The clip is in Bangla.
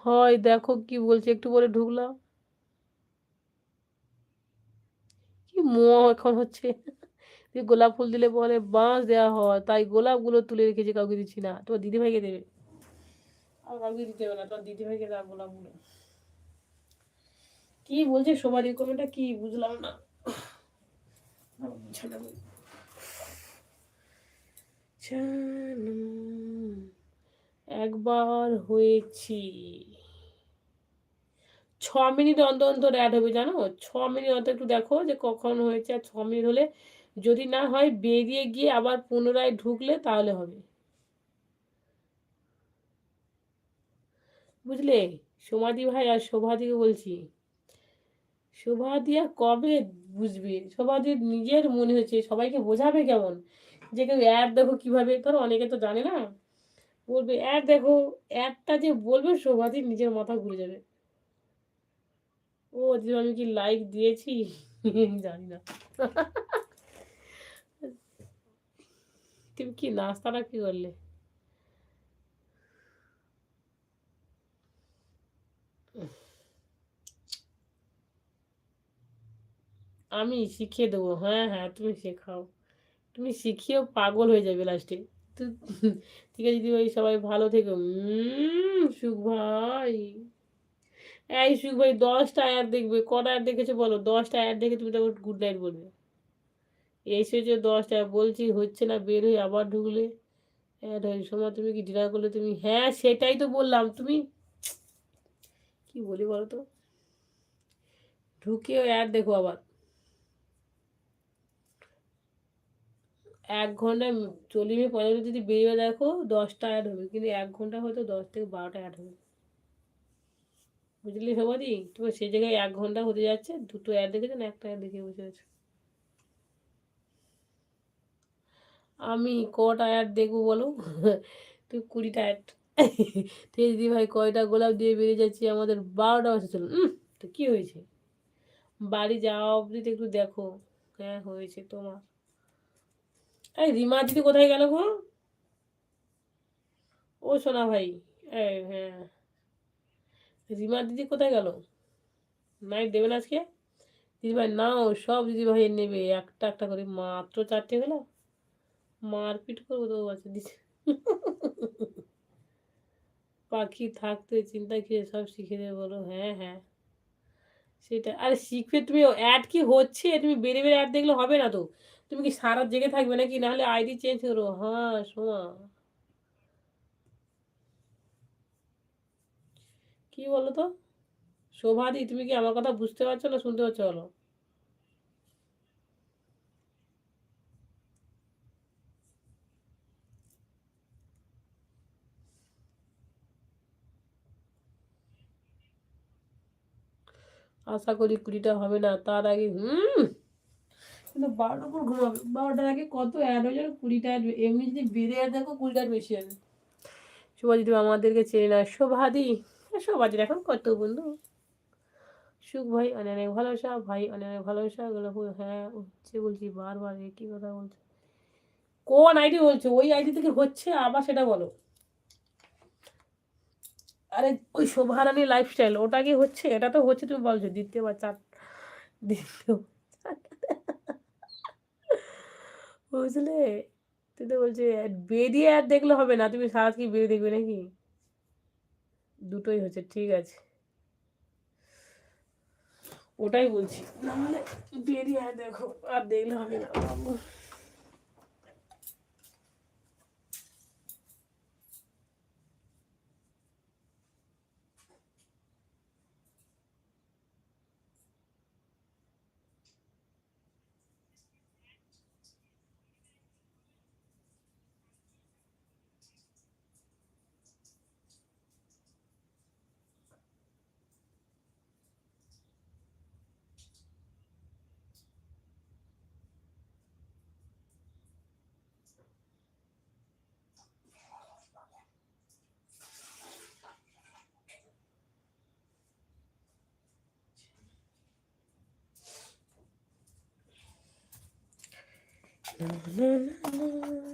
হয় দেখো কি বলছে, একটু পরে ঢুকলাম। কি মোয়া এখন হচ্ছে। তুই গোলাপ ফুল দিলে পরে বাঁশ দেওয়া হয়, তাই গোলাপগুলো তুলে রেখেছি, কাউকে দিচ্ছি না। তোমার দিদিভাইকে দেবে, আর কাউকে দিতে হবে না, তোমার দিদিভাইকে দেওয়া গোলাপগুলো। কি বলছে সবারই কমেন্টটা কি বুঝলাম না। একবার হয়েছি 6 মিনিট অন্তর অন্তর অ্যাড হবে জানো, 6 মিনিট অন্তর একটু দেখো যে কখন হয়েছে। আর 6 মিনিট হলে যদি না হয় বেরিয়ে গিয়ে আবার পুনরায় ঢুকলে তাহলে হবে, বুঝলে। সমাধি ভাই আর শোভাদিকে বলছি, শোভাদিয়া কবে বুঝবে? শোভাদির নিজের মনে হচ্ছে, সবাইকে বোঝাবে কেমন যে কেউ অ্যাড দেখো কিভাবে, ধরো অনেকে তো জানে না, বলবে অ্যাড দেখো। অ্যাডটা যে বলবে শোভাদির নিজের মাথা ঘুরে যাবে। ও যে আমি কি লাইক দিয়েছি জানি না। তুমি কি নাস্তাটা কি করলে? আমি শিখিয়ে দেবো, হ্যাঁ হ্যাঁ তুমি শেখাও। তুমি শিখিয়েও পাগল হয়ে যাবে লাস্টে। তো ঠিক আছে দিদি ভাই, সবাই ভালো থেকো। সুখ ভাই, এই সুখ ভাই 10টা অ্যাড দেখবে, কটা অ্যাড দেখেছো বলো? 10টা অ্যাড দেখে তুমি তখন গুড নাইট বলবে। এসে যে 10টা বলছি হচ্ছে না, বের হয়ে আবার ঢুকলে অ্যাড হয়। সময় তুমি কি ডিনার করলে? তুমি হ্যাঁ সেটাই তো বললাম, তুমি কি বলি বলো তো, ঢুকেও অ্যাড দেখো আবার। 1 ঘন্টায় 40 মিনিট 45 যদি বেরিয়ে দেখো 10টা অ্যাড হবে, কিন্তু 1 ঘন্টা হয়তো 10 থেকে 12টা অ্যাড হবে, বুঝলি সবারই। তোমার সেই জায়গায় 1 ঘন্টা হতে যাচ্ছে, দুটো অ্যাড দেখেছো না, একটা অ্যাড দেখে বসে আছো। আমি কটা অ্যাড দেখবো বলো? তুই 20টা অ্যাড। দিদি ভাই কয়টা গোলাপ দিয়ে বেরিয়ে যাচ্ছি, আমাদের 12টা বাজে চলো। তো কি হয়েছে, বাড়ি যাওয়া অবধি তো একটু দেখো। হ্যাঁ হয়েছে তোমার। এই রিমা দিদি কোথায় গেল গো? ও সোনা ভাই, এই হ্যাঁ, রিমা দিদি কোথায় গেল? নাইট দেবেন আজকে? দিদিভাই নাও, সব দিদিভাই নেবে একটা একটা করে, মাত্র 4টে হলো। মারপিট করবো তো বাচ্চা দিচ্ছে। পাখি থাকতে চিন্তা কি সব শিখে দেবে বলো, হ্যাঁ হ্যাঁ সেটা। আরে শিখবে তুমি, অ্যাড কি হচ্ছে, তুমি বেড়ে বেড়ে অ্যাড দেখলে হবে না তো। তুমি কি সারা জেগে থাকবে নাকি? নাহলে আইডি চেঞ্জ করো। হ্যাঁ শোনা, কি বলো তো শোভাদি, তুমি কি আমার কথা বুঝতে পারছো না শুনতে পাচ্ছ বলো? আশা করি 20টা হবে না তার আগে। কিন্তু 12টার পর ঘুমাবে, 12টার আগে কত অ্যাড হয়ে যাবে? 20টা অ্যাড এমনি যদি বেড়ে যায় দেখো, 20টার বেশি হবে। শোভাদি তুমি আমাদেরকে চেনে না শোভাদি। শোভাদির এখন কত বন্ধু। সুখ ভাই অনেক অনেক ভালোবাসা, ভাই অনেক অনেক ভালোবাসা, এগুলো হ্যাঁ হচ্ছে বলছি বারবার একই কথা বলছে। কোন আইডি বলছো? ওই আইডি থেকে হচ্ছে আবার সেটা বলো। আরে ওই শোভারানী লাইফস্টাইল ওটা কি হচ্ছে? এটা তো হচ্ছে, তুমি বলছো দ্বিতীয় বা চার, দ্বিতীয় বুঝলে। তুই তো বলছে বেরিয়ে আর দেখলে হবে না, তুমি সারা কি বেরিয়ে দেখবে নাকি? দুটোই হচ্ছে, ঠিক আছে। ওটাই বলছি, নাহলে বেরিয়ে আর দেখো, আর দেখলে হবে না বাবু। না, না, না, না।